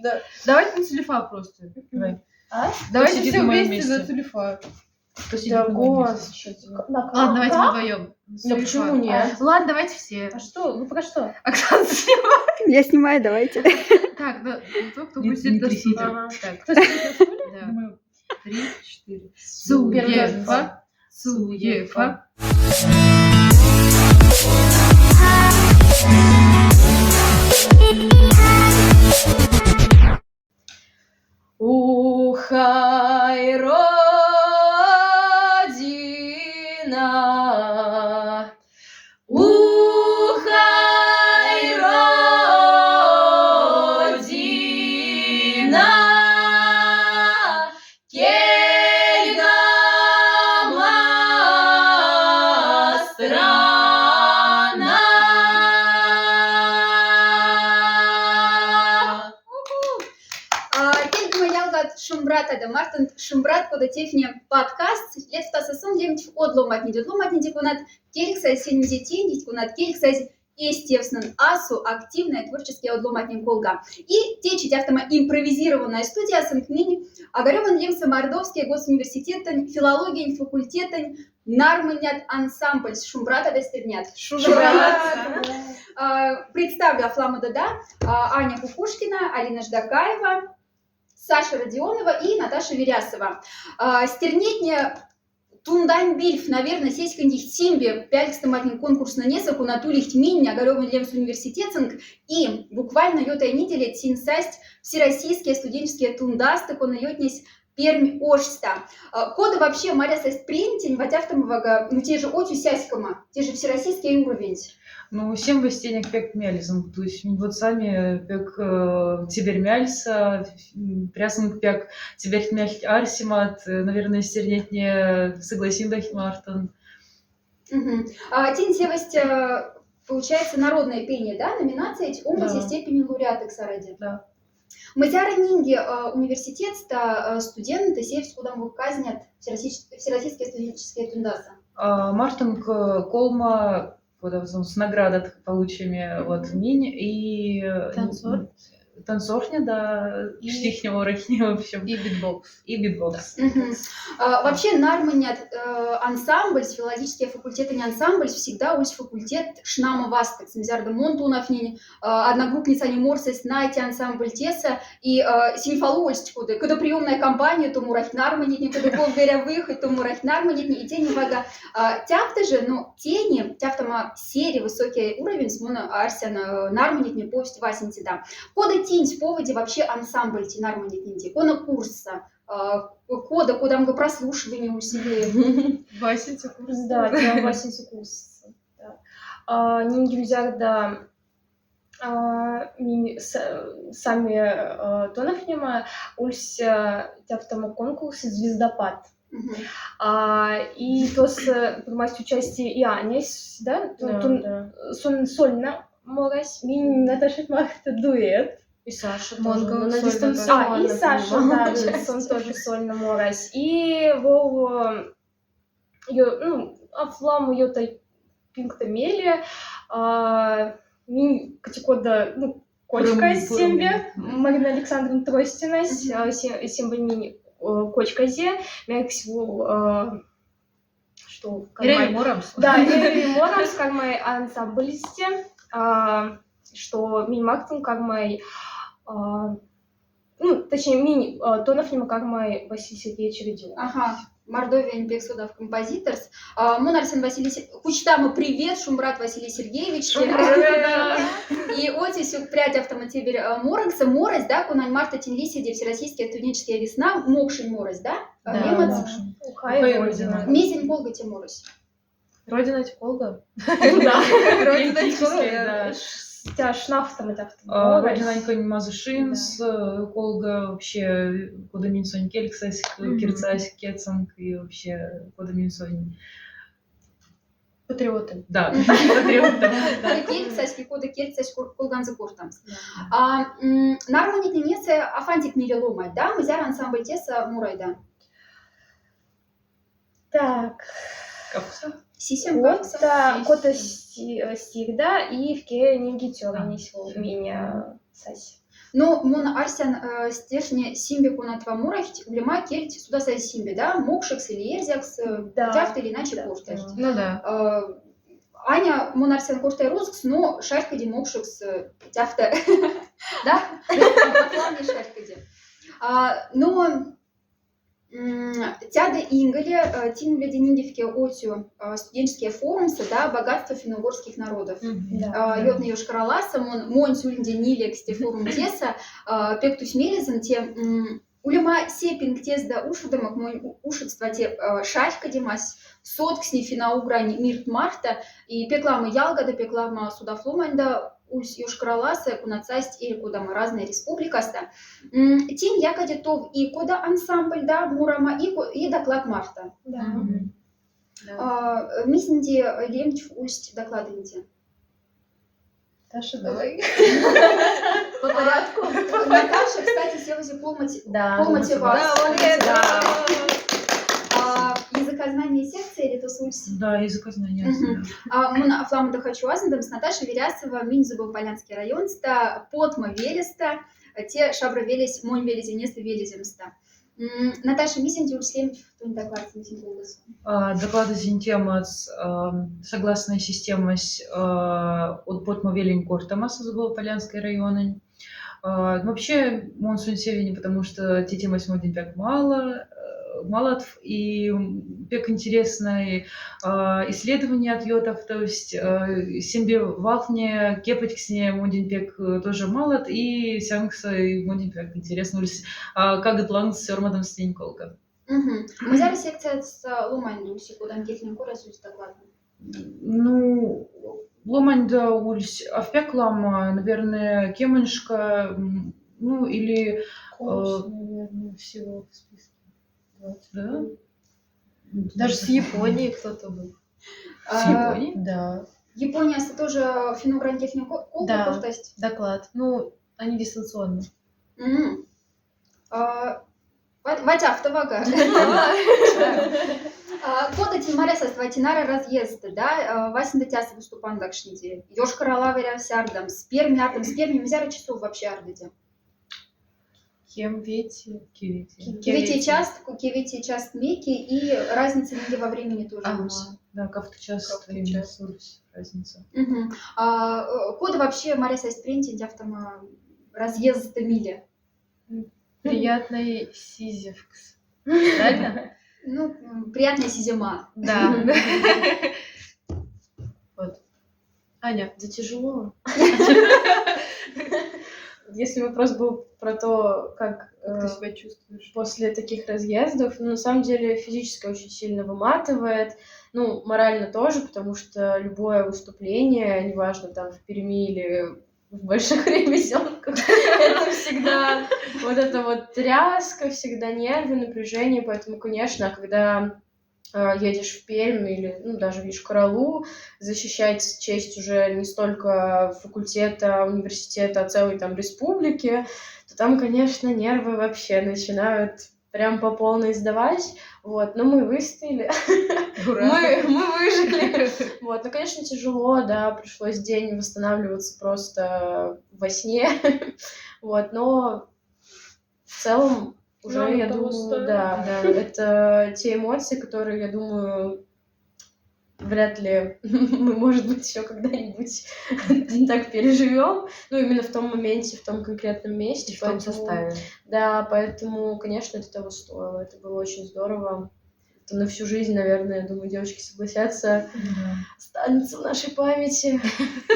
Да. Давайте на Цулифа просто. Давай. Давайте сидит все на моем вместе месте? на Цулифа. Кто сидит Да, на моем месте? господи. Ладно, давайте мы вдвоем. Ну почему нет? Ладно, давайте все. А что? Вы про что? Оксана, снимай. Я снимаю, давайте. Так, ну, тот, кто Не будет сидеть на трясите. стуле. Ага. Так, Кто сидит на стуле? да. Думаю, 3, 4. Суефа. Суефа. Ухай, Родина! Ухай, Родина! Кельгама страна! Келгіма ялгат шумбрат ады. Мартын шумбрат кода тефне подкаст. Лет в тасасон демтив одломатниде. Одломатниде кунат келиксай сенмизе тендить, кунат келиксай естественно асу активная творческая одломатнин колга. И течить автома импровизированная студия санкнини агареван лемса Мордовский госуниверситетен филология факультетен нарманят ансамбль шумбрата достернят. Представлю Афлама Дада, Аня Кукушкина, Алина Ждакаева, Саша Родионова и Наташа Верясова. Стернетня Тундань Бильф, наверное, сесть кандих Тимбе, пялькстаматный конкурс на несоку на тулих меня, Огарёван Лемс университетинг, и буквально йотай неделя тинсасть всероссийские студенческие тундасты, конайотнись Пермь Ошста. Кода вообще Мария састь принтень, ватяфтамовага, ну те же отю сяськама, те же всероссийский уровень. Ну, всем бастенек пек мяльзом, то есть вот сами пек теперь мяльса, прясен пек теперь мяль арсимат, наверное, стернетне согласен дахи Мартин. Тин севость, получается, народное пение, да, номинация эти области Да. степени лауреата Ксаради. Да. Мазяра Нинги университет-ста студенты севсть, куда мы казнят всероссийские студенческие тундасы. Мартин Колма, куда с наградой получими вот минь и Танцор. танцорня, да, и штихня, орахня, в общем. И битбокс. И битбокс. Вообще нарманят ансамбль, филологические факультеты не ансамбль, всегда ульс факультет шнама вастекс, мизарда монтунов нини, одногруппница не морсость, найти ансамбль теса и симфалу ульс куда, когда приемная кампания, то мурах нарманит, не когда колгаря выход, то мурах нарманит, и тени вага. Тяфта же, ну, тени, тяфтама серии высокий уровень, смона арсена нарманит, не повесть васенти, да. Кода тень в поводе вообще ансамбль тенарманит, не кона курса, кода, куда мы прослушивание усилили. Васенька курс. Да, я Васенька курс. Ниндюзяр да сами тонафнема ульс тяфтама конкурс звездопад. И тос принимать участие и Анис, да? Сон сольно морась, мин Наташа Махта дуэт. И Саша Монго тоже. на сольно дистанционно. И так. Саша, да, сон тоже сольно морась. И Вова, ну, Афламу йотай пинкта мели, мин катекода, ну, кочка сембе, Марина Александровна Тростинась, сембе мини кочказе, мяксиву, что Ирина Морамс. да, Ирина Морамс, как мои ансамблисте, что мини-мактон, как мои, ну, точнее, мини-тонов нема, как мои Василий Сергеевич Редилов. Ага, Мордовия Инпексудов Композиторс. Мунарсен Василий Кучтама, привет, Шумбрат Василий Сергеевич. И отисюк прядь автоматибель Моракса, Морось, да, Кунань Марта Тинлисиди, Всероссийская студенческая весна, Мокшин Морось, да? Немец. Ухай Родина. Месень Полгати Морось. Родина Типолга. Да. Родина Да. Тя шнафтам это Родинанька Мазышинс, Колга вообще куда Минсонь Кельксась, Кирцась, Кецанг и вообще куда Минсонь. Патриоты. Да, патриоты. Кельцайский кода Кельцайский Кулганзы Куртамс. Нарманит Нинеце Афантик Ниреломай, да? Мазяр ансамбль Теса Мурайда. Так. Сисем кота стигда и в ке нингитёра несел меня саси. Но мон арсян стешне симби кунатва мурафть, улема кельти сюда сай симби, да, мокшекс или эрзякс, Да. тяфт или иначе Да. коштасть. Ну да. Аня мон арсян коштай розкс, но шарькади мокшекс тяфта, да, плане шарькади. Но тяда Ингале, тянули Дениндевке отю студенческие форумсы, да, богатство финно-угорских народов. Да. Йотна Йошкараласа, мон сюльнде Нилекс, форум теса, пектус мелизен, те улема сепинг тес да ушудамак, мой ушудства те шарька демась, сотксни фина-уграни мирт марта, и пеклама ялгада, пеклама судафломанда, ульс Йошкараласа, кунацасть или кудама разные республикаста. Тин якаде тов и кода ансамбль, да, мурама, и доклад марта. Да. Мисенди лемч усть докладывайте. Таша, давай. По порядку? Наташа, кстати, села полмати Да. полмати вас. Да, молодец, да. Языкознание секции или то сульс? Да, языкознание. Мгм. Мы фламада хочу аздам с Наташей Верясова, Минзубов Полянский район, ста потма велеста, те шабра велес, монь велези, неста велеземста. Наташа, мисенди ульслем, кто не доклад, мисенди улдасу. Доклады Зинтемас, согласная система от Потмовелень Кортамаса забыл Полянской районы. Вообще, Монсун Севини, потому что те темы сегодня так мало, и пек интересное исследование от йотов, то есть сембе валфне кепатьксне модин пек тоже малот, и сянгса и модин пек интересно, как итланг с сёрмадом стеньколка. Мы зараз секция с Ломань Дульси, куда ангетный курс усть докладно. Ну, ломань да ульс, а в пеклам, наверное, кеманшка, ну, или... Курс, наверное, всего в списке. 20. Да? Даже с Японии кто-то был. С Японии? Да. Япония это тоже финно-угрантехник колка, Да. коштасть? Доклад. Ну, они дистанционно. Ватя автовага. Кода Тимаря Ватинара разъезд, да, Васин Тяса выступан дакшниди. Йошкар-Ола верясь ардам, с Перми мизяра часов вообще ардыди. Кем вети? Кивити част меки и разница нигде во времени тоже. Ага. Да, кавто-час, Кавто-час. разница. Кода вообще Мария Сайспринти, автома разъезд мили. Приятный Сизифкс. Правильно? Ну, приятная сизима. Да. Вот. Аня, это тяжело. Если вопрос был про то, как Ты себя чувствуешь? после таких разъездов, на самом деле физически очень сильно выматывает, ну, морально тоже, потому что любое выступление, неважно, там, в Перми или в больших ремесленках, это всегда вот эта вот тряска, всегда нервы, напряжение, поэтому, конечно, когда едешь в Пермь или, ну, даже в Йошкар-Олу, защищать честь уже не столько факультета, университета, а целой там республики, то там, конечно, нервы вообще начинают прям по полной сдавать, вот, но мы выстояли, мы выжили, вот, ну, конечно, тяжело, да, пришлось день восстанавливаться просто во сне, вот, но в целом уже, Ну, я того думаю, стоит. да, это те эмоции, которые, я думаю, вряд ли мы, может быть, еще когда-нибудь так переживем. Ну, именно в том моменте, в том конкретном месте. В том поэтому- составе. Да, поэтому, конечно, это того стоило. Это было очень здорово. Это на всю жизнь, наверное, я думаю, девочки согласятся, останется в нашей памяти.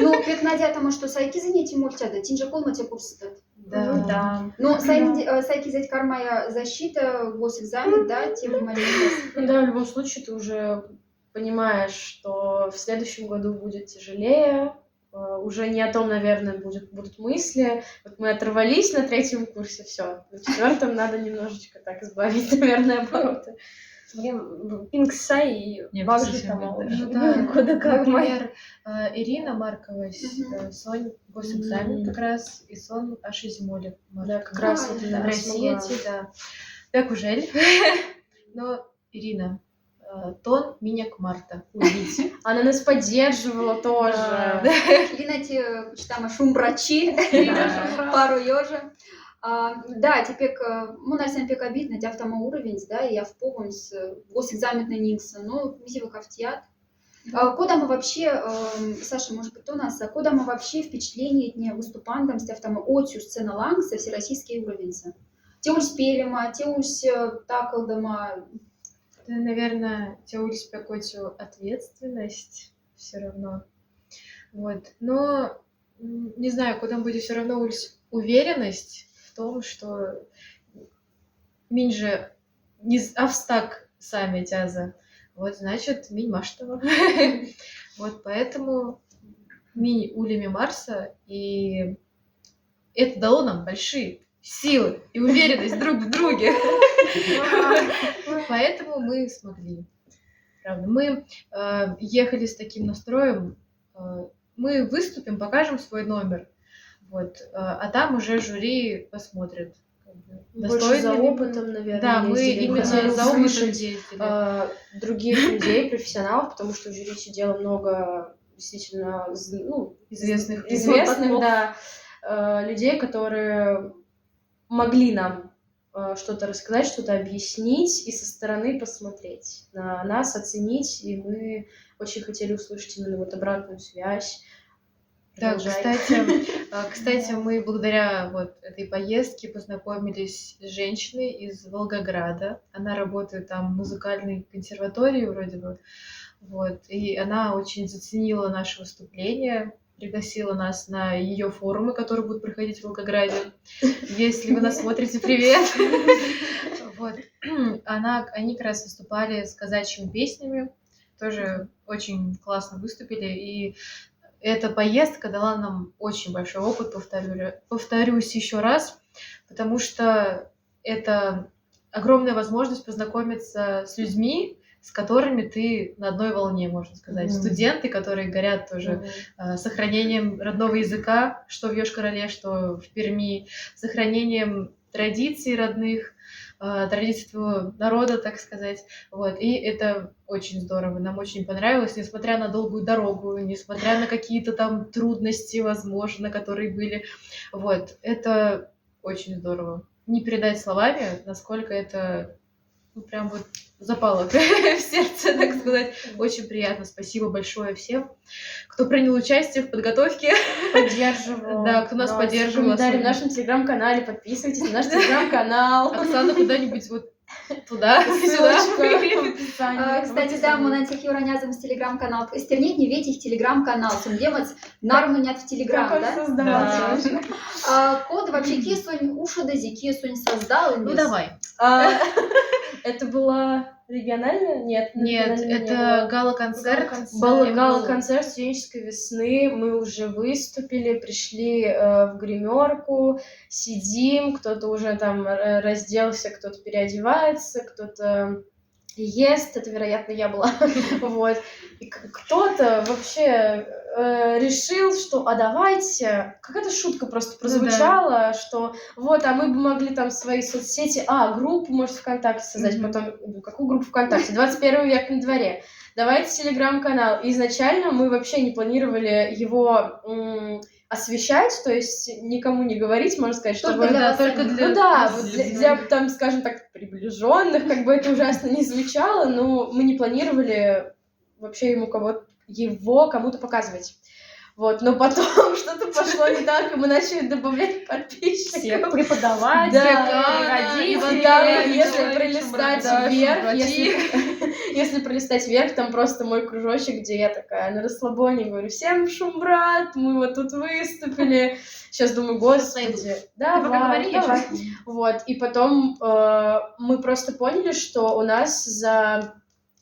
Ну, пек Надя, тому что сайки занятий мультяда, тинжа полмате курситат. Да. Ну, сайки зять кармая защита, госэкзамен, да, тем маленький. Ну да, в любом случае ты уже понимаешь, что в следующем году будет тяжелее, уже не о том, наверное, будут мысли. Вот мы оторвались на 3-м курсе, все. На 4-м надо немножечко так избавить, наверное, обороты. Пингсай и Не, Багжи совсем, там. да. Ну да, Куда как мы. например, Ирина Маркова, Сон госэкзамен как раз, и Сон Ашизимоли. Да, как Да, раз вот в она России, смогла. да. Как ужель. Но Ирина, Тон Миняк Марта. Увидите. Она нас поддерживала тоже. Линати, там шумбрачи, пару ёжа. Да, тепек, мунарсен пек обидно, тяфтама уровень, да, я в повнс, госэкзамен на Никса, но мизева хафтиат. Куда мы вообще, Саша, может быть, у нас, куда мы вообще впечатление дня выступантам с тяфтама отю сцена лангса всероссийские уровень. Теусь пелема, теусь такалдама. Наверное, теусь какую-то ответственность все равно. Вот. Но не знаю, куда будет все равно уверенность в том, что минь же не австак сами тяза. Вот, значит, минь маштова. Вот, поэтому минь улеми Марса, и это дало нам большие силы и уверенность друг в друге. Поэтому мы смогли. Правда, мы ехали с таким настроем, мы выступим, покажем свой номер, вот, а там уже жюри посмотрит. Больше за опытом, наверное. Да, мы именно за опытом ездили. Других людей, профессионалов, потому что в жюри сидело много действительно известных, да, людей, которые могли нам что-то рассказать, что-то объяснить и со стороны посмотреть на нас, оценить, и мы очень хотели услышать именно вот обратную связь. Да, кстати, мы благодаря вот этой поездке познакомились с женщиной из Волгограда. Она работает там в музыкальной консерватории вроде бы. Вот, и она очень заценила наше выступление, пригласила нас на ее форумы, которые будут проходить в Волгограде. Если вы нас смотрите, привет! Вот. Они как раз выступали с казачьими песнями, тоже очень классно выступили, и эта поездка дала нам очень большой опыт, повторюсь еще раз, потому что это огромная возможность познакомиться с людьми, с которыми ты на одной волне, можно сказать. Студенты, которые горят тоже сохранением родного языка, что в Йошкар-Оле, что в Перми, сохранением традиций родных, традиций твоего народа, так сказать. Вот. И это очень здорово, нам очень понравилось, несмотря на долгую дорогу, несмотря на какие-то там трудности, возможно, которые были. Вот. Это очень здорово. Не передать словами, насколько это прям вот запало в сердце, так сказать. Очень приятно. Спасибо большое всем, кто принял участие в подготовке. Поддерживал. Да, кто нас поддерживал. В нашем телеграм-канале. Подписывайтесь на наш телеграм-канал. Оксана куда-нибудь вот туда, сюда. Кстати, да, мы на тех юранязам с телеграм-канал. Стернеть не веть их телеграм-канал. Сумдемать нарманят в телеграм, да? Код вообще кисунь ушадази, кисунь создал. Ну давай. Это была региональная? Нет, это гала-концерт. Гала-концерт студенческой весны. Мы уже выступили, пришли в гримерку, сидим, кто-то уже там разделся, кто-то переодевается, кто-то ест, это, вероятно, я была. Вот. И кто-то вообще решил, что давайте, какая-то шутка просто прозвучала, что вот, мы бы могли там свои соцсети, группу, может, ВКонтакте создать, потом, какую группу ВКонтакте? 21 век на дворе. Давайте телеграм-канал. Изначально мы вообще не планировали его освещать, то есть никому не говорить, можно сказать, чтобы... Только для для, там, скажем так, приближенных, как бы это ужасно не звучало, но мы не планировали вообще кому-то показывать. Вот, но потом что-то пошло не так, и мы начали добавлять подписчиков. Всех преподавать, если пролистать вверх, если пролистать вверх, там просто мой кружочек, где я такая на расслабоне говорю: всем шум, брат, мы вот тут выступили. Сейчас думаю, господи. Давай. Вот, и потом мы просто поняли, что у нас за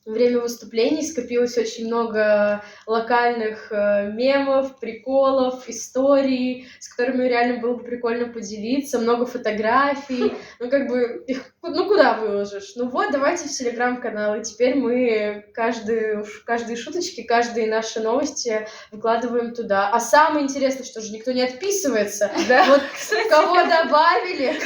время выступлений скопилось очень много локальных мемов, приколов, историй, с которыми реально было бы прикольно поделиться, много фотографий. Ну, как бы их Ну, куда выложишь? Ну вот, давайте в Телеграм-канал, и теперь мы каждые шуточки, каждые наши новости выкладываем туда. А самое интересное, что же никто не отписывается. Да. Вот кого добавили,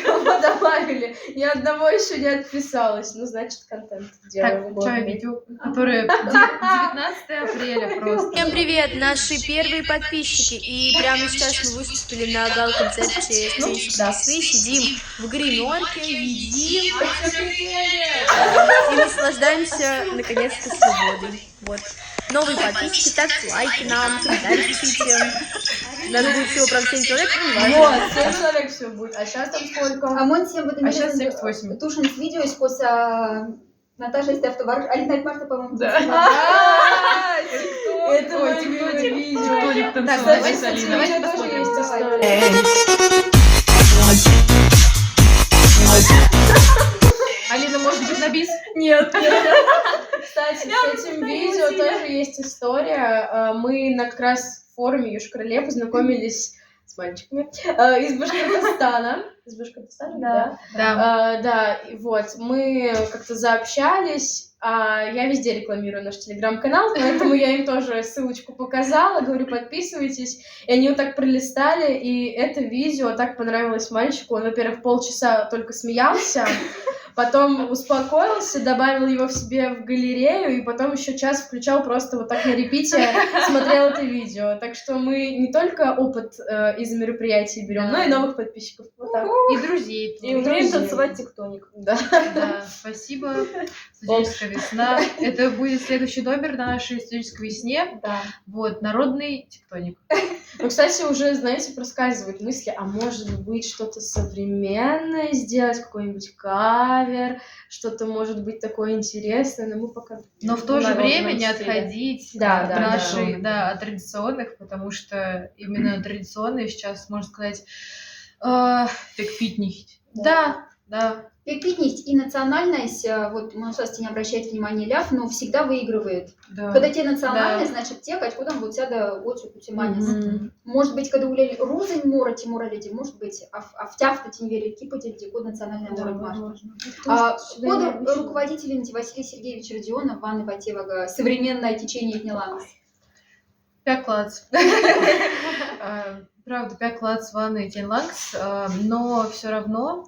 ни одного еще не отписалось. Ну, значит, контент делаем. Так, годный. видео, которое 19 апреля просто. Всем привет, наши первые подписчики. И прямо сейчас мы выступили на гал-концерте студенческой весны, сидим в гримерке, едим и наслаждаемся наконец-то свободой. Вот. Новые подписчики, ставьте лайки нам, комментарии пишите. Нас будет всего, правда, 7 человек, но не важно. Вот, 7 человек все будет. А сейчас там сколько? А Монти об этом А сейчас 78. Тушинс видео из Наташа из автовар. Алина Марта, по-моему. Да. Это мое любимое видео. Толик Так, танцевать с давайте Алиной. тоже Посмотрим. есть история. Алина, может быть, на бис? Нет. Кстати, с этим видео тоже есть история. Мы как раз в форуме Йошкар-Оле познакомились с мальчиками из Башкортостана. Из Башкортостана, да? Да. Да, и вот, мы как-то заобщались. Я везде рекламирую наш телеграм-канал, поэтому я им тоже ссылочку показала, говорю, подписывайтесь. И они вот так пролистали, и это видео так понравилось мальчику. Он, во-первых, полчаса только смеялся, потом успокоился, добавил его в себе в галерею, и потом еще час включал просто вот так на репите, смотрел это видео. Так что мы не только опыт из мероприятий берем, но и новых подписчиков. Вот так. И друзей. И Умеем друзей. танцевать тектоник. Да. Да, спасибо. Студенческая весна. Это будет следующий номер на нашей студенческой весне. Да. Вот, народный тектоник. Ну, кстати, уже, знаете, проскальзывают мысли, а может быть что-то современное сделать, какой-нибудь кавер, что-то может быть такое интересное, но мы пока... Но в то же народном время не стиле. отходить Да, от да, нашей, да, от традиционных, потому что именно традиционные сейчас, можно сказать, фитнить. Да, да. Пикник и национальность, вот мы сейчас не обращайте внимания ляв, но всегда выигрывает. Да. Когда те национальные, Да. значит, те, куда вот сяда отсюда кутиманис. Мгм. Может быть, когда улели рузань мора тимура леди, может быть, а в тяфта тинвери кипатель, где код национальная мора возможно. Код руководитель Василий Сергеевич Родионов, Ванны Ватевага, современное течение Ниланс. Пяклац. Правда, пяклац, ванны и тенлакс, но все равно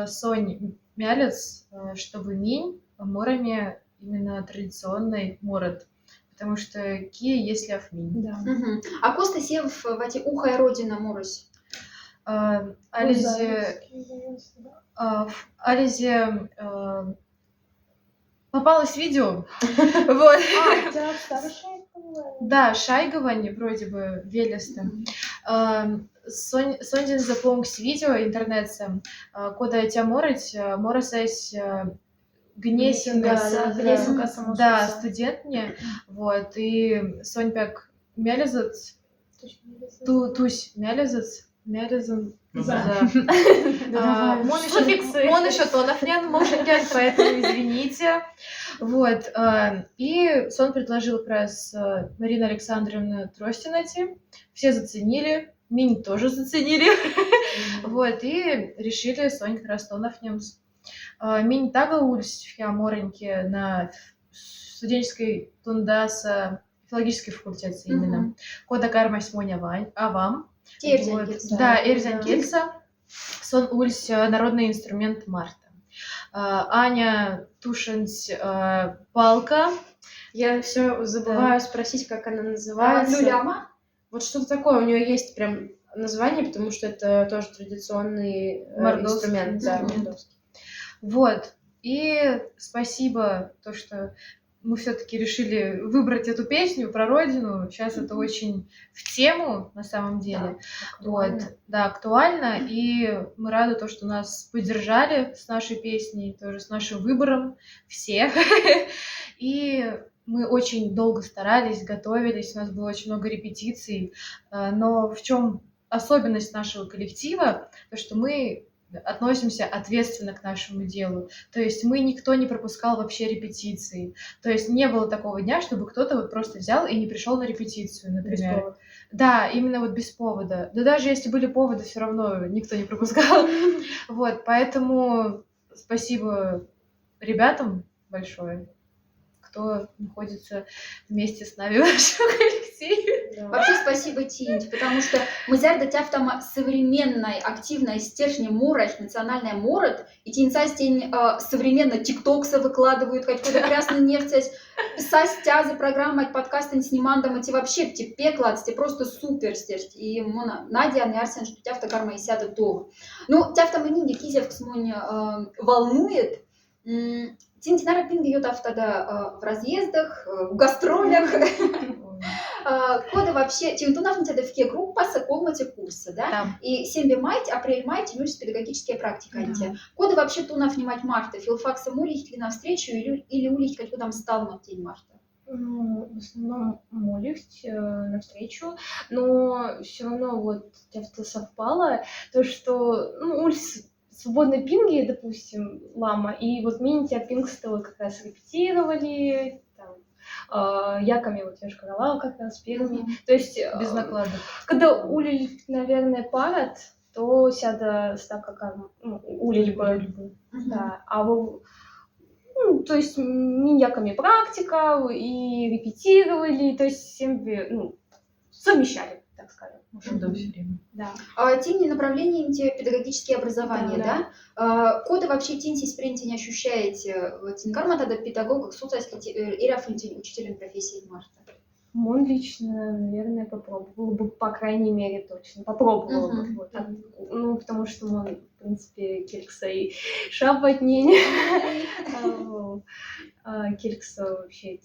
Сонь мялец, чтобы минь морами именно традиционный мород, потому что кия есть ляфминь. Да. Мгм. А Коста Сев вати ухая родина морось. Ализе попалось видео. Вот. Да, Шайговань вроде бы велестым. Сондин запомнить видео интернетсем, кода тя моросась гнесинга, да, студентне, вот, и Соньпяк мялезац, тусь мялезац, Суффиксы. Он еще тонафнян, может, поэтому извините. Вот. И Сон предложил как раз Марина Александровна Тростинати. Все заценили. Мини тоже заценили. Вот. И решили Сонь как раз тонафнемс. Мини тага ульс мореньки на студенческой тундаса филологический факультет именно. Кода кармась моня авам. Вот. Да, Эрзянкельса. Сон ульс народный инструмент Марта. Аня Тушинс палка. Я все забываю спросить, как она называется. Люляма? Вот что-то такое, у нее есть прям название, потому что это тоже традиционный Мордовский инструмент. Да, инструмент. мордовский. Вот. И спасибо, то, что мы все-таки решили выбрать эту песню про родину. Сейчас это очень в тему, на самом деле. Вот. Да, актуально. И мы рады, то, что нас поддержали с нашей песней, тоже с нашим выбором все. И мы очень долго старались, готовились, у нас было очень много репетиций. Но в чем особенность нашего коллектива? То, что мы относимся ответственно к нашему делу. То есть никто не пропускал вообще репетиции. То есть не было такого дня, чтобы кто-то вот просто взял и не пришел на репетицию, например. Без повода. Да, именно вот без повода. Да даже если были поводы, все равно никто не пропускал. Вот, поэтому спасибо ребятам большое, кто находится вместе с нами в нашем коллективе. Вообще спасибо, Тинь, потому что мы зярда тяфтама современной, активной, стержне морать, национальная морот, и тинца стень современно тиктокса выкладывают, какой-то красный нефть, писать стязы программы, подкасты снимандам, эти вообще те пеклад, те просто супер стержь. И мона Надя, не арсен, что тяфта карма и сяда того. Ну, тяфта мне кизев ксмони волнует. Тинтинара пинга ее тогда в разъездах, в гастролях. Кода вообще, тинтунав на в группа соколмате курса, да? И 7 май, апрель-май, тянусь педагогические практики. Кода вообще тунав снимать марта, филфаксом улить ли навстречу или улить, как там стал на день марта? Ну, в основном молюсь навстречу, но все равно вот как-то совпало то, что улица свободной пинги, допустим, лама, и вот мини-тебя пинг стало как раз репетировали, там, яками, вот я же сказала, как раз первыми. То есть, Без накладок. когда улили, наверное, парад, то сяда стака как улили бы, да, а то есть яками практика и репетировали, то есть всем совмещали, так скажем. Да, все время. Да. Тинь направление педагогические образования, да? Кода вообще тинь спринте не ощущаете? Тинкарма тогда педагог, как соцсети, учителем профессии Марта. Он лично, наверное, попробовал бы, по крайней мере, точно. Попробовал бы. Вот, потому что он, в принципе, Киркса и шабатнень. Киркса вообще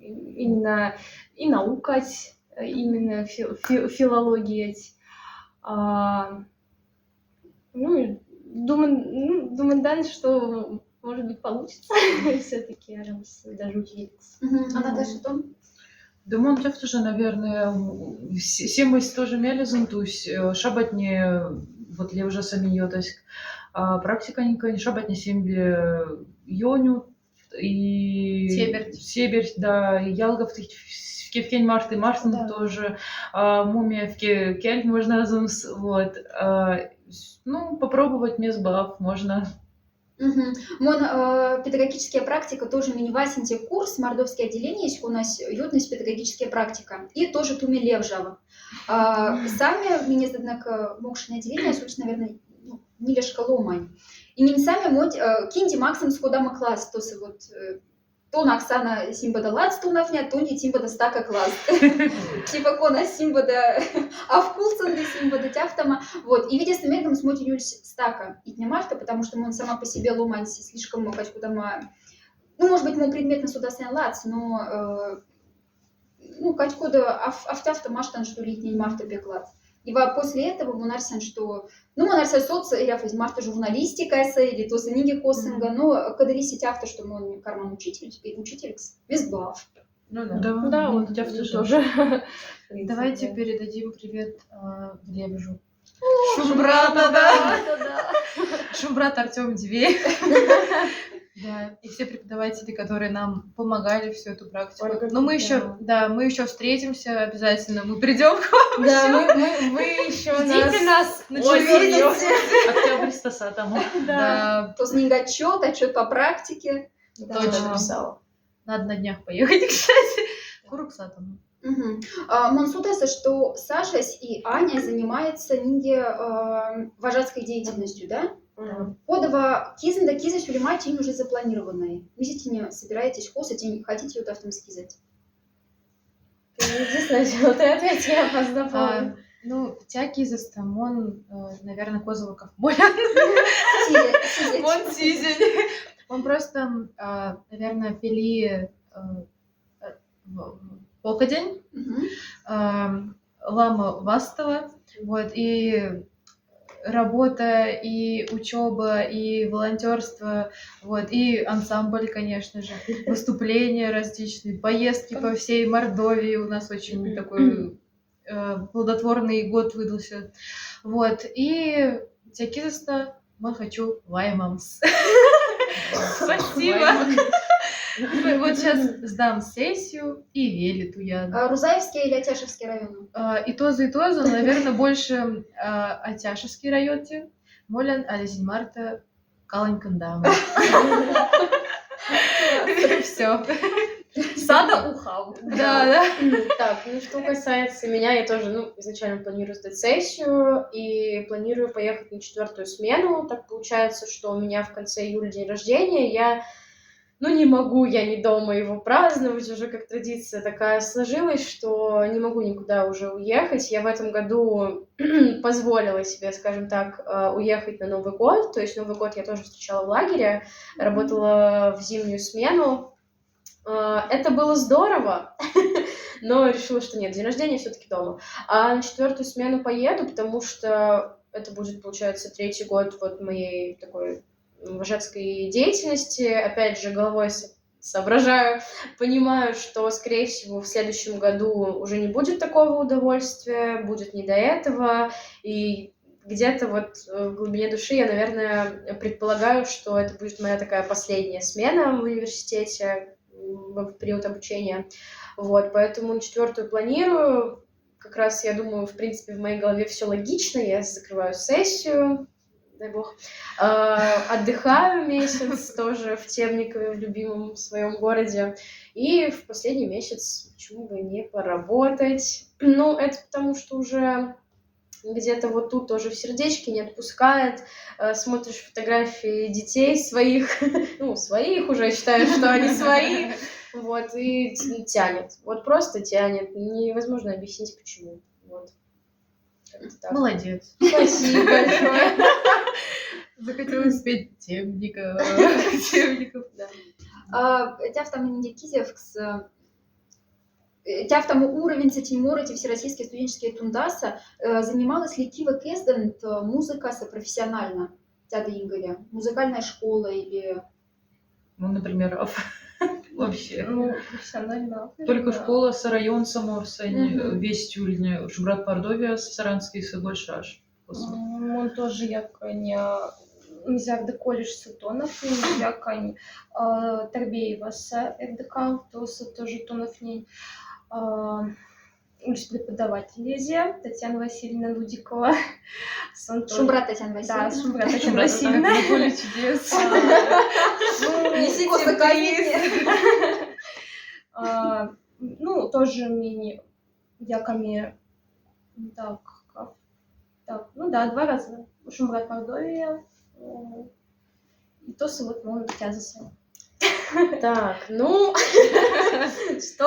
именно и наукать, именно филологиять. Думаю, дальше, что, может быть, получится все-таки даже учиться. А Наташа, что? Думаю, он тоже, наверное, все мы тоже мелизм, то есть шабатне, вот я уже сами ее, то есть практика не шабатне семье йоню и Себерть, да, и Ялгов в Кевкень Мартин тоже, мумия в Кельт можно назвать, вот, попробовать мезбав можно. Мон педагогическая практика тоже минивасинте курс, мордовское отделение, есть у нас ютность педагогическая практика, и тоже туми левжава. Сами мне однако мокшное отделение, собственно, наверное, не лишь коломань. И не сами мод кинди максим сходама класс, то есть вот то на Оксана симбада стунавня, то не симбада стака класс. Типа кона симбада авкулсанды симбада тяфтама. Вот. И видя с методом смотрю Юльс стака. И не Марта, потому что он сама по себе ломанси слишком много куда-то. Может быть, мой предмет на сюда сын лац, но качкода автяфта маштан, что летний Марта беклад. И после этого монарсен, что монарсен соц, или из Марта журналистика, или то за ниги косинга, но когда висит авто, что он карман учитель без бав. Да, вот тоже. Давайте передадим привет Глебжу. Шумбрата, да. Шумбрат Артем Дивей. Да, и все преподаватели, которые нам помогали всю эту практику. Но мы еще встретимся обязательно, мы придем к вам. Да, мы еще нас Октябрь стаса тому. Да. То с ним отчет по практике. Точно писала. Надо на днях поехать, кстати. Куруксатому. Монсутеса, что Саша и Аня занимаются вожатской деятельностью, да? Подова кизында кизать улима тень уже запланированные. Вы не собираетесь косать и хотите ее автом скизать? Ты иди сначала, ты ответь, я опоздала. Тя кизаст, он, наверное, козово ковбоя. Он сизень. Он просто, наверное, пили полкодень, лама вастова, вот, и работа, и учеба, и волонтерство, вот, и ансамбль, конечно же, выступления различные, поездки по всей Мордовии. У нас очень такой плодотворный год выдался. Вот, и тякизаста мы хочу лаймамс. Спасибо. Вот сейчас сдам сессию и велиту я. Рузаевский или Атяшевский район? И то, наверное, больше Атяшевский район. Молен, Ализин Марта, Калань Кандама. Все. Сада Ухау. Да. Так, ну что касается меня, я тоже, изначально планирую сдать сессию и планирую поехать на 4-ю смену. Так получается, что у меня в конце июля день рождения, я не могу я не дома его праздновать, уже как традиция такая сложилась, что не могу никуда уже уехать. Я в этом году позволила себе, скажем так, уехать на Новый год, то есть Новый год я тоже встречала в лагере, работала в зимнюю смену. Это было здорово, но решила, что нет, день рождения все-таки дома. А на 4-ю смену поеду, потому что это будет, получается, 3-й год вот моей такой вожатской деятельности. Опять же, головой соображаю, понимаю, что, скорее всего, в следующем году уже не будет такого удовольствия, будет не до этого, и где-то вот в глубине души я, наверное, предполагаю, что это будет моя такая последняя смена в университете в период обучения. Вот, поэтому на 4-ю планирую. Как раз, я думаю, в принципе, в моей голове все логично. Я закрываю сессию, дай бог, отдыхаю месяц тоже в Темникове, в любимом своем городе. И в последний месяц почему бы не поработать. Это потому что уже где-то вот тут тоже в сердечке не отпускает, смотришь фотографии детей своих, своих уже считаю, что они свои, вот, и тянет, вот просто тянет, невозможно объяснить почему, вот. Молодец. Спасибо большое. Захотелось спеть Темников. Да. Тяфтам Кизевкс, тяфтам уровень сатиморити всероссийские студенческие тундаса занималась ли Кива Кездент музыка профессионально? Тяда Игоря, музыкальная школа или... Например, вообще. Профессионально. Только школа район Саморсень, весь тюльня, Шубрат Мордовия, Саранский, больше аж. Он тоже не Мизарда колледж Сатонов, не Тарбеева с РДК, тоже Тонов не преподаватель Татьяна Васильевна Лудикова. Шубрат Татьяна Васильевна. Да, Шубрат Татьяна Васильевна. Поле чудес. Несите тоже мини яками так, 2 раза. Шубрат Мордовия. И то вот он тязался. Так, что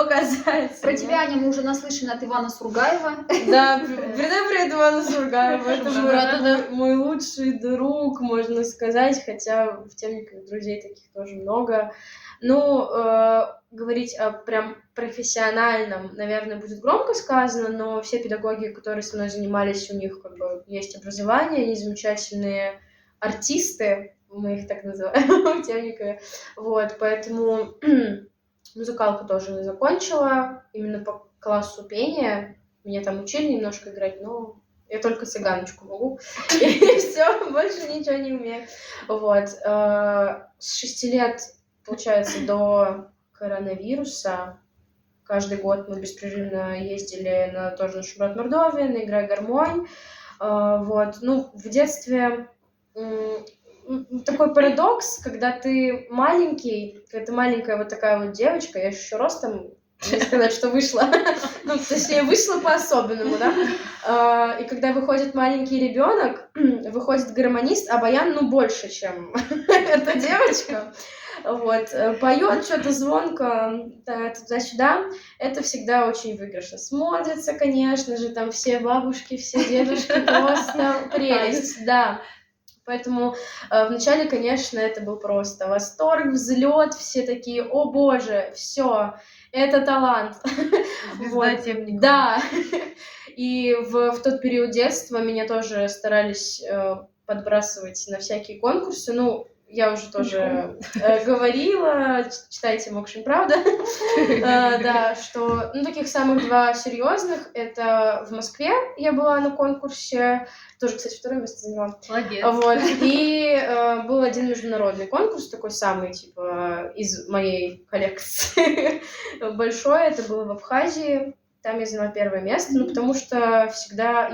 касается... Про тебя, Аня, мы уже наслышаны от Ивана Сургаева. Да, привет, Ивана Сургаева. Это мой лучший друг, можно сказать, хотя в Темникове друзей таких тоже много. Говорить о прям профессиональном, наверное, будет громко сказано, но все педагоги, которые со мной занимались, у них есть образование, они замечательные артисты, мы их так называем в Темникове. Вот, поэтому музыкалку тоже не закончила, именно по классу пения. Меня там учили немножко играть, но я только цыганочку могу. И все, больше ничего не умею. Вот. С 6 лет, получается, до коронавируса каждый год мы беспрерывно ездили тоже на Шубрат Мордовия, на «Играй гармонь». Вот. В детстве такой парадокс, когда ты маленький, когда ты маленькая вот такая вот девочка, я еще ростом, не сказать, что вышла, точнее, вышла по-особенному, да, и когда выходит маленький ребенок, выходит гармонист, а баян, больше, чем эта девочка, вот, поет что-то звонко, туда-сюда, это всегда очень выигрышно смотрится, конечно же, там все бабушки, все дедушки, просто прелесть, да. Поэтому вначале, конечно, это был просто восторг, взлет, все такие: о боже, все, это талант. Звезда Темникова. Да. И в тот период детства меня тоже старались подбрасывать на всякие конкурсы. Я уже тоже говорила, читайте «Мокшин, правда», да, что, таких самых 2 серьезных, это в Москве я была на конкурсе, тоже, кстати, 2-е место заняла. Молодец. Вот, и был один международный конкурс, такой самый, из моей коллекции большой, это было в Абхазии, там я заняла 1-е место, потому что всегда,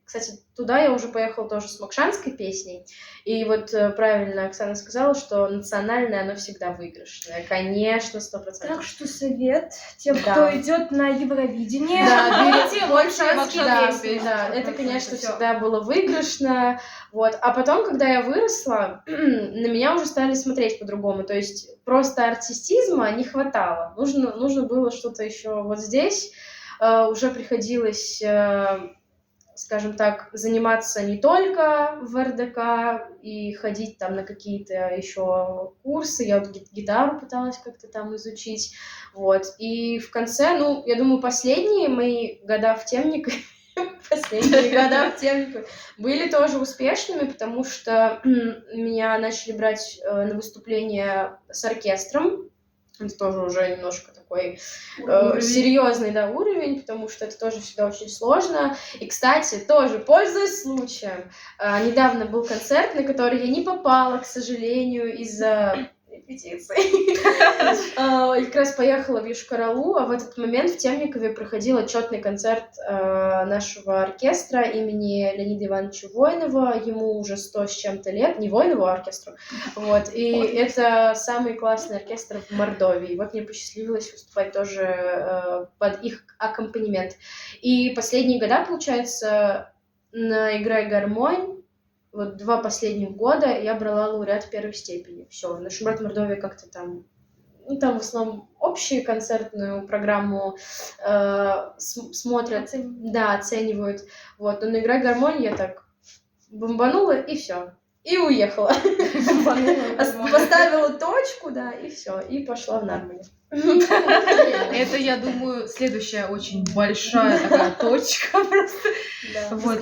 Кстати, туда я уже поехала тоже с мокшанской песней. И вот правильно Оксана сказала, что национальное, оно всегда выигрышное. Конечно, 100%. Так что совет тем, Да. кто идет на Евровидение, Да, берите больше мокшанские песни. да, это, конечно, всегда было выигрышно. Вот. А потом, когда я выросла, на меня уже стали смотреть по-другому. То есть просто артистизма не хватало. Нужно было что-то еще вот здесь. Уже приходилось, скажем так, заниматься не только в РДК и ходить там на какие-то еще курсы. Я вот гитару пыталась как-то там изучить. Вот. И в конце, я думаю, последние мои года в Темникове были тоже успешными, потому что меня начали брать на выступления с оркестром. Это тоже уже немножко такой серьезный, да, уровень, потому что это тоже всегда очень сложно. И, кстати, тоже, пользуясь случаем, недавно был концерт, на который я не попала, к сожалению, из-за репетиции. И как раз поехала в Йошкар-Олу, а в этот момент в Темникове проходил отчетный концерт нашего оркестра имени Леонида Ивановича Воинова. Ему уже 100 с чем-то лет, не Воинову, а оркестру. Вот. И это самый классный оркестр в Мордовии. Вот мне посчастливилось выступать тоже под их аккомпанемент. И последние года, получается, на «Играй гармонь», вот 2 последних года я брала лауреат первой степени. Все, на Шумбрат Мордовии как-то там, там в основном общую концертную программу смотрят, оценивают. Вот, но на «Играй гармонь» я так бомбанула, и все. И уехала. Поставила точку, да, и все. И пошла в Нармане. Это, я думаю, следующая очень большая такая точка просто. Вот.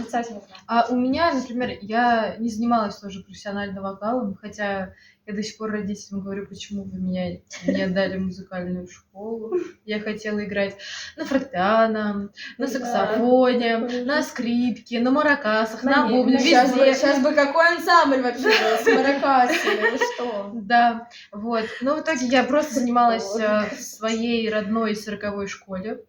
А у меня, например, я не занималась тоже профессионально вокалом, хотя я до сих пор родителям говорю, почему вы меня не отдали в музыкальную школу. Я хотела играть на фортепиано, на саксофоне, на скрипке, на маракасах, на бубне, везде. Сейчас бы какой ансамбль вообще был с маракасами, вы что? Да, вот. Но в итоге я просто занималась в своей родной 40-й школе,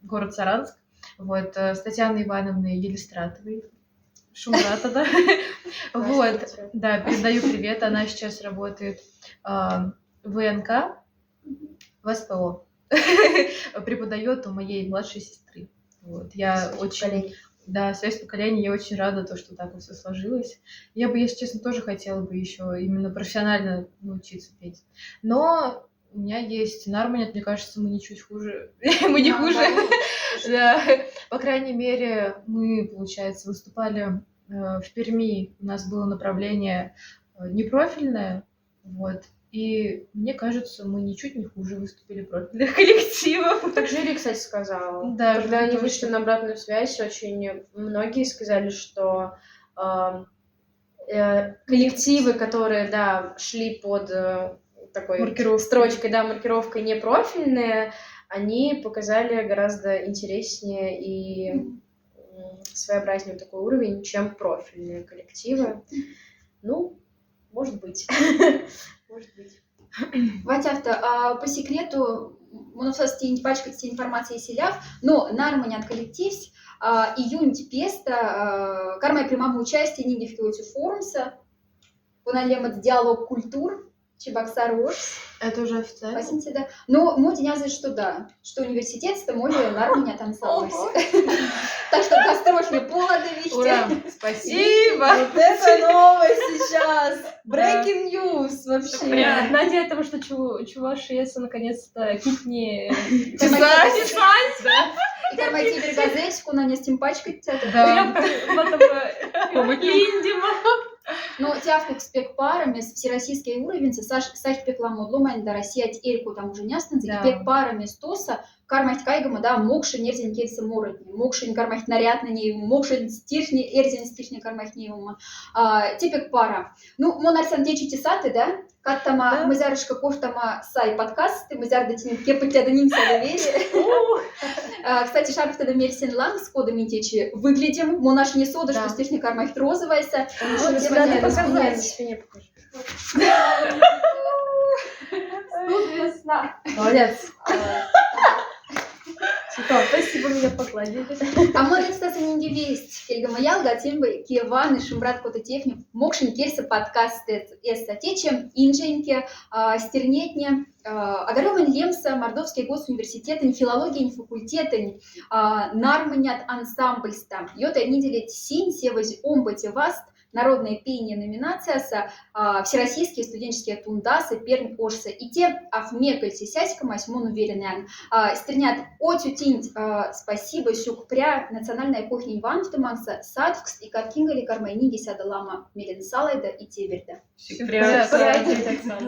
город Саранск, вот, с Татьяной Ивановной Елистратовой. Шумрата, да? Вот, да, передаю привет. Она сейчас работает в ВНК, в СПО. Преподает у моей младшей сестры. Вот, я очень... Да, связь поколений, я очень рада, что так вот все сложилось. Я бы, если честно, тоже хотела бы еще именно профессионально научиться петь. Но у меня есть Нарманет, мне кажется, мы ничуть хуже. Мы не хуже. Да. По крайней мере, мы, получается, выступали в Перми. У нас было направление непрофильное. Вот. И мне кажется, мы ничуть не хуже выступили профильных коллективов. Так жюри, кстати, сказала. Да, когда они вышли на обратную связь, очень многие сказали, что коллективы, которые, да, шли под такой строчкой, да, маркировкой непрофильные, они показали гораздо интереснее и своеобразнее такой уровень, чем профильные коллективы. Ну, может быть. Может быть. Ватявта, по секрету, мы не пачкать все информации селяв, но Нарманят коллективс, июнь песта, кармай примаму участие ниги в киоте форумса, поналемат диалог культур, Чебоксар Орс. Это уже официально? Спасибо, да. Но моди не знает, что да, что университет-то моди Нарманят ансамбль. Так что построчно полодовища. Ура, спасибо! Вот это новость сейчас! Breaking news вообще! Ради этого, что Чувашия наконец-то кикни Писать! Кармайте бергазельску, на нестим пачкать. Да. Но тявку спек парами с всероссийский уровень, сахи пеклам удломань, да Россия Эльку там уже не останется, пек парами стоса, кармать кайгама, да, мокши нерзин кейса моротни, мокши не кармать наряд на ней, мокши стишни, эрзин стишни кармать не ума. Тепек пара. Ну, монарсан дечи тесаты, да? Каттама мазярышка кофтама сай подкасты, мазяр датинин кепать адоним салевери. Кстати, шарф тогда мерсин ланг с кодами течи выглядим, монаш не сода, что стишни кармать розовайся. Вот тебе надо показать. Спине покажи. Весна. Молодец. Спасибо, меня погладили. Амон Стасанин Весть, Фельгамаял, Гатимбы, Киеван, Шумрат Кототехни, Мокшин Керса, подкаст Эстатече, Инженьке, Стернетне, Адарёван Лемса, Мордовский госуниверситет, филология, факультет, Нарманят ансамбльста, Йота неделя Синь, Севоз Омбати Васт, народное пение номинация всероссийские студенческие тундасы Пермь Ошса и те Афмекаль Сисяська Масьмон уверенный стринят отютинь спасибо сюкпря национальная кухня Иван в Туманса Садвкс и Каткингали Кармайниги Сядалама Мелен Салайда и Теверда. Всё, прям. Спасибо.